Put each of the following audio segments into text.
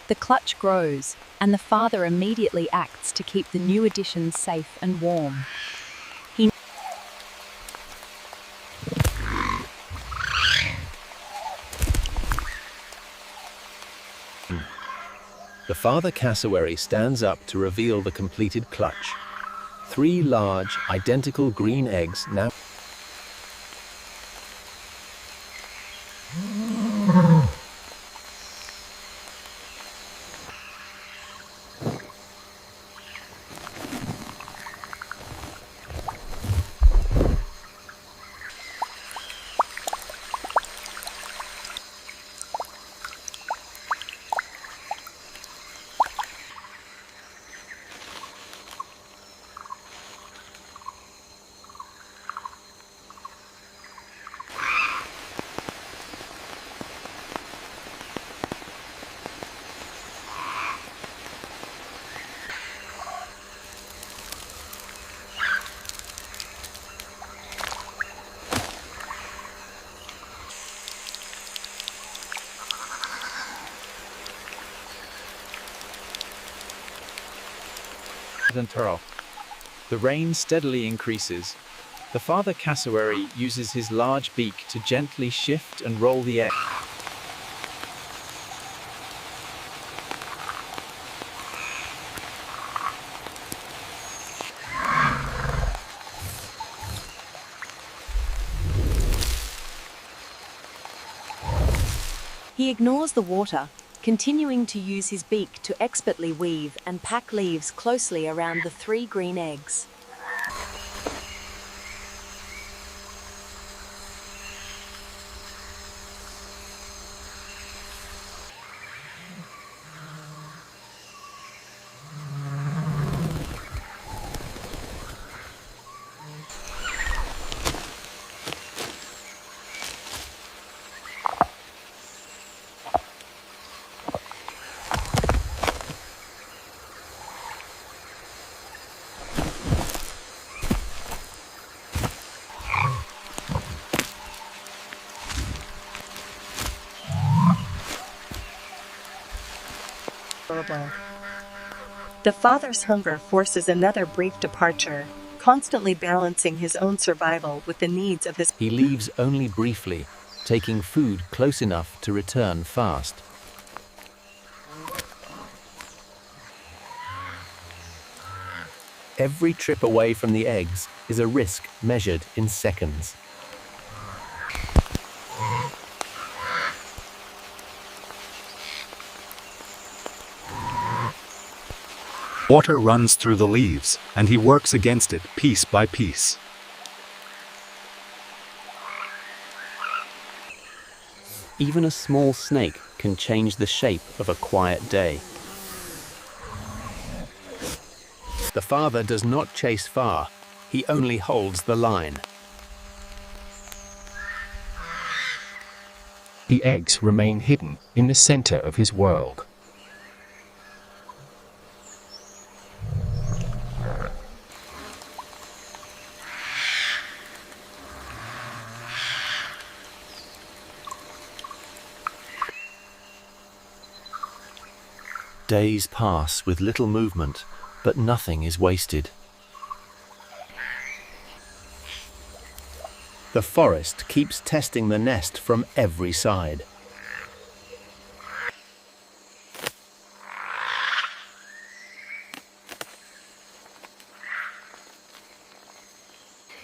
The clutch grows, and the father immediately acts to keep the new additions safe and warm. The father cassowary stands up to reveal the completed clutch. 3 large, identical green eggs now. The rain steadily increases. The father cassowary uses his large beak to gently shift and roll the egg. He ignores the water, continuing to use his beak to expertly weave and pack leaves closely around the 3 green eggs. The father's hunger forces another brief departure, constantly balancing his own survival with the needs of his. He leaves only briefly, taking food close enough to return fast. Every trip away from the eggs is a risk measured in seconds. Water runs through the leaves, and he works against it piece by piece. Even a small snake can change the shape of a quiet day. The father does not chase far. He only holds the line. The eggs remain hidden in the center of his world. Days pass with little movement, but nothing is wasted. The forest keeps testing the nest from every side.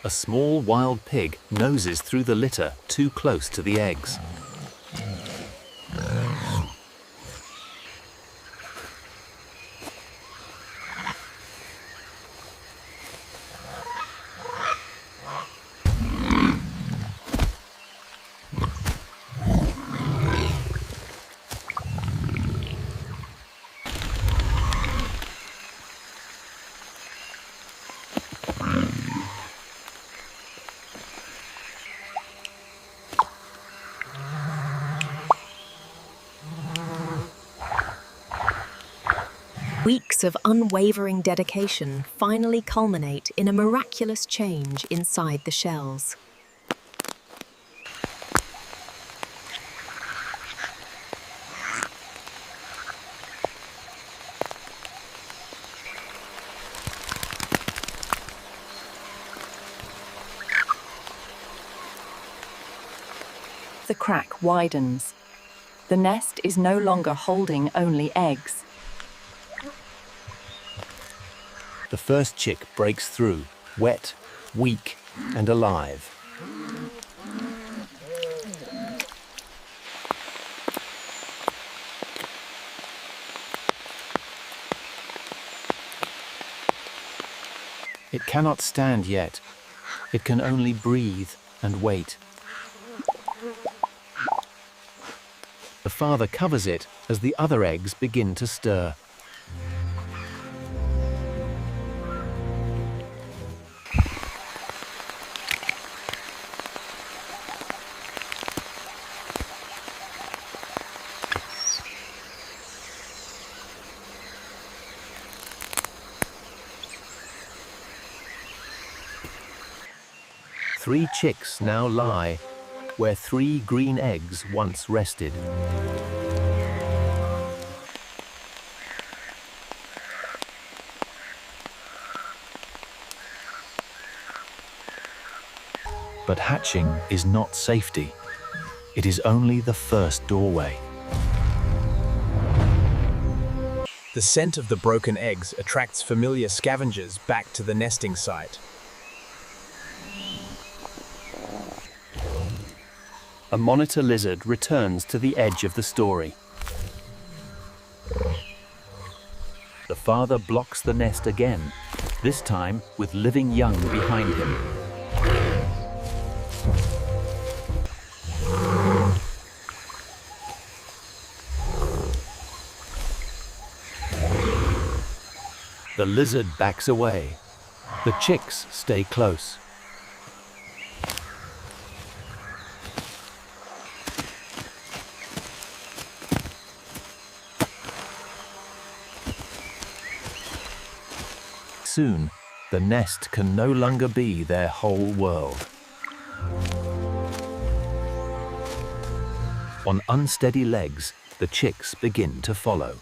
A small wild pig noses through the litter too close to the eggs. Weeks of unwavering dedication finally culminate in a miraculous change inside the shells. The crack widens. The nest is no longer holding only eggs. The first chick breaks through, wet, weak, and alive. It cannot stand yet. It can only breathe and wait. The father covers it as the other eggs begin to stir. Three chicks now lie where 3 green eggs once rested. But hatching is not safety. It is only the first doorway. The scent of the broken eggs attracts familiar scavengers back to the nesting site. A monitor lizard returns to the edge of the story. The father blocks the nest again, this time with living young behind him. The lizard backs away. The chicks stay close. Soon, the nest can no longer be their whole world. On unsteady legs, the chicks begin to follow.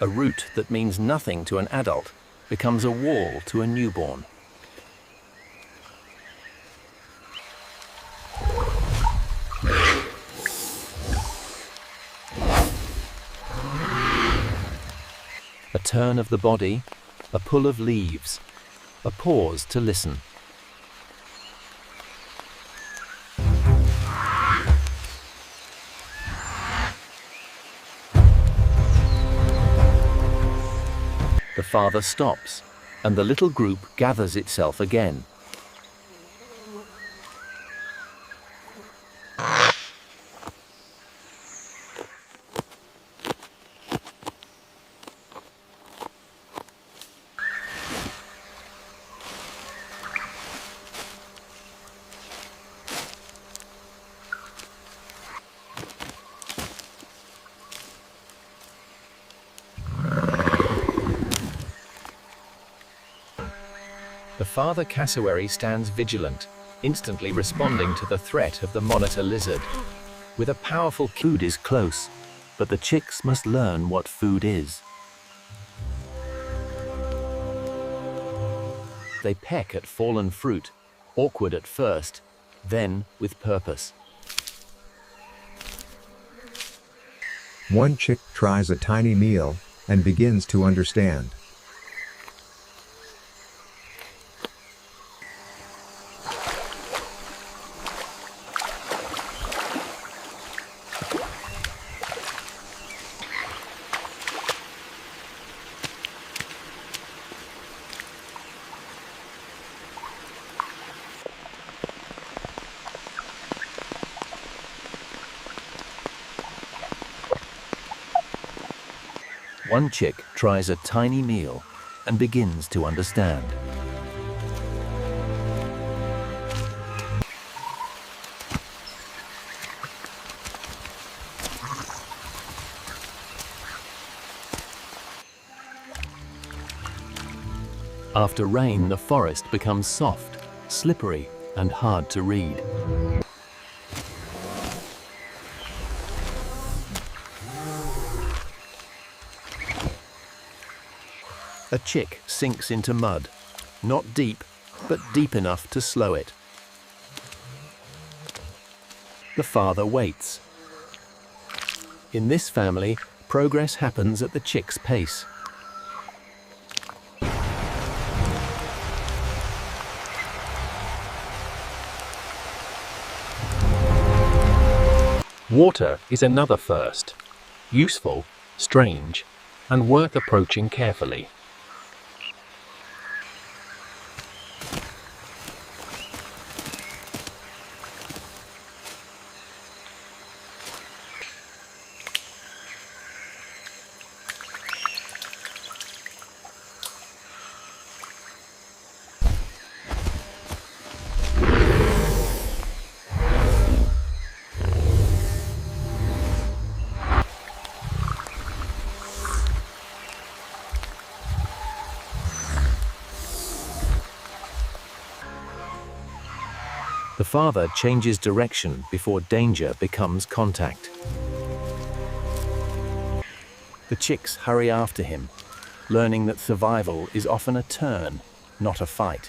A route that means nothing to an adult becomes a wall to a newborn. turn of the body, a pull of leaves, a pause to listen. The father stops, and the little group gathers itself again. The father cassowary stands vigilant, instantly responding to the threat of the monitor lizard. With a powerful food is close, but the chicks must learn what food is. They peck at fallen fruit, awkward at first, then with purpose. One chick tries a tiny meal and begins to understand. One chick tries a tiny meal and begins to understand. After rain, the forest becomes soft, slippery, and hard to read. A chick sinks into mud, not deep, but deep enough to slow it. The father waits. In this family, progress happens at the chick's pace. Water is another first. Useful, strange, and worth approaching carefully. The father changes direction before danger becomes contact. The chicks hurry after him, learning that survival is often a turn, not a fight.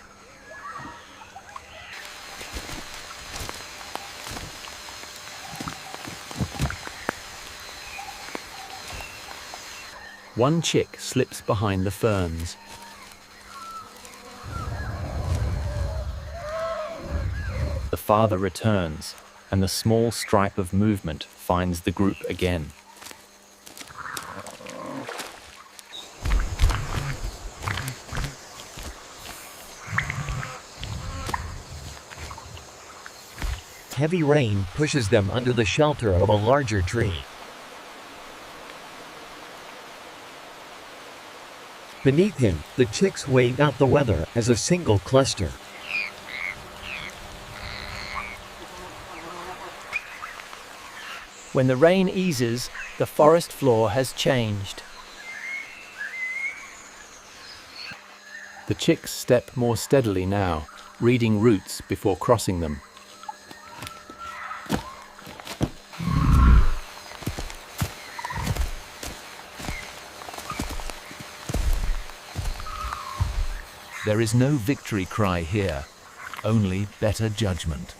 One chick slips behind the ferns. The father returns, and the small stripe of movement finds the group again. Heavy rain pushes them under the shelter of a larger tree. Beneath him, the chicks wait out the weather as a single cluster. When the rain eases, the forest floor has changed. The chicks step more steadily now, reading roots before crossing them. There is no victory cry here, only better judgment.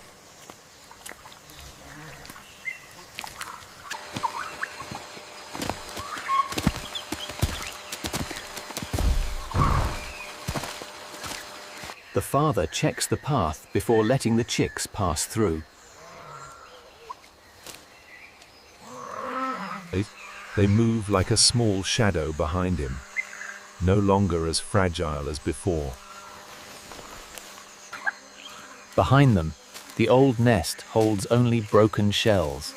The father checks the path before letting the chicks pass through. They move like a small shadow behind him, no longer as fragile as before. Behind them, the old nest holds only broken shells.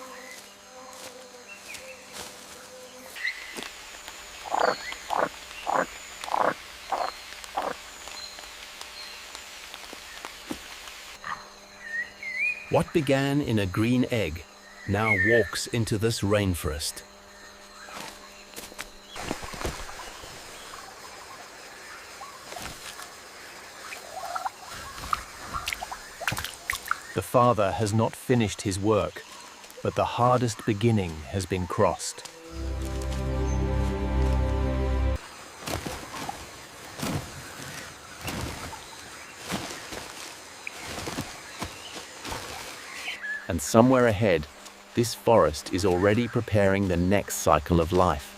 What began in a green egg now walks into this rainforest. The father has not finished his work, but the hardest beginning has been crossed. And somewhere ahead, this forest is already preparing the next cycle of life.